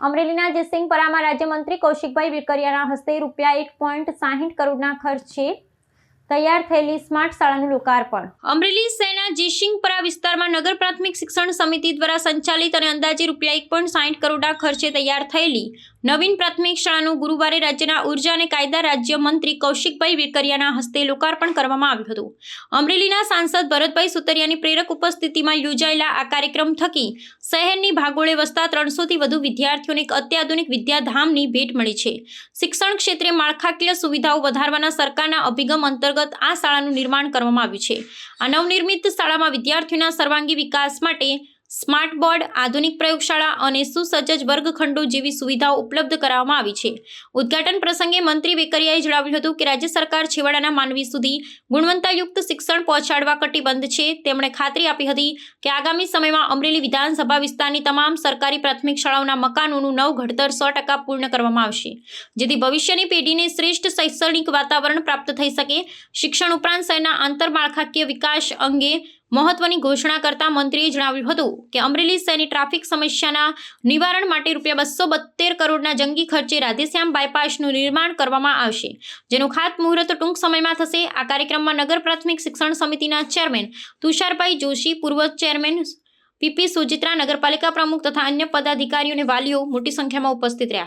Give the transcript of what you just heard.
અમરેલીના જયસિંહપરામાં રાજ્યમંત્રી કૌશિકભાઈ વેકરિયાના હસ્તે ₹1.60 કરોડના ખર્ચે તૈયાર થયેલી સ્માર્ટ શાળાનું લોકાર્પણ। અમરેલી શહેરના જયસિંહપરા વિસ્તારમાં નગર પ્રાથમિક શિક્ષણ સમિતિ દ્વારા સંચાલિત અને અંદાજે ₹1.60 કરોડના ખર્ચે તૈયાર થયેલી નવીન પ્રાથમિક શાળાનું ગુરુવારે રાજ્યના ઉર્જા અને કાયદા રાજ્યમંત્રી કૌશિકભાઈ વેકરિયાના હસ્તે લોકાર્પણ કરવામાં આવ્યું હતું। અમરેલીના સાંસદ ભરતભાઈ સુતરિયાની પ્રેરક ઉપસ્થિતિમાં યોજાયેલા આ કાર્યક્રમ થકી શહેરની ભાગોળે વસતા 300થી વધુ વિદ્યાર્થીઓને એક અત્યાધુનિક વિદ્યાધામની ભેટ મળી છે। શિક્ષણ ક્ષેત્રે માળખાકીય સુવિધાઓ વધારવાના સરકારના અભિગમ અંતર્ગત આ શાળાનું નિર્માણ કરવામાં આવ્યું છે। આ નવનિર્મિત શાળામાં વિદ્યાર્થીઓના સર્વાંગી વિકાસ માટે સ્માર્ટ બોર્ડ, આધુનિક પ્રયોગશાળા અને સુસજ્જ વર્ગખંડો જેવી સુવિધાઓ ઉપલબ્ધ કરાવવામાં આવી છે। ઉદ્ઘાટન પ્રસંગે મંત્રી વેકરિયાએ જણાવ્યું હતું કે રાજ્ય સરકાર છેવાડાના માનવી સુધી ગુણવત્તાયુક્ત શિક્ષણ પહોંચાડવા કટિબદ્ધ છે। તેમણે ખાતરી આપી હતી કે આગામી સમયમાં અમરેલી વિધાનસભા વિસ્તારની તમામ સરકારી પ્રાથમિક શાળાઓના મકાનોનું નવઘડતર 100% પૂર્ણ કરવામાં આવશે, જેથી ભવિષ્યની પેઢીને શ્રેષ્ઠ શૈક્ષણિક વાતાવરણ પ્રાપ્ત થઈ શકે। શિક્ષણ ઉપરાંત શહેરના આંતરમાળખાકીય વિકાસ અંગે મહત્વની ઘોષણા કરતા મંત્રીએ જણાવ્યું હતું કે અમરેલી શહેરની ટ્રાફિક સમસ્યાના નિવારણ માટે ₹272 કરોડના જંગી ખર્ચે રાધેશ્યામ બાયપાસનું નિર્માણ કરવામાં આવશે, જેનું ખાતમુહૂર્ત ટૂંક સમયમાં થશે। આ કાર્યક્રમમાં નગર પ્રાથમિક શિક્ષણ સમિતિના ચેરમેન તુષારભાઈ જોશી, પૂર્વ ચેરમેન પીપી સુજિત્રા, નગરપાલિકા પ્રમુખ તથા અન્ય પદાધિકારીઓ અને વાલીઓ મોટી સંખ્યામાં ઉપસ્થિત રહ્યા।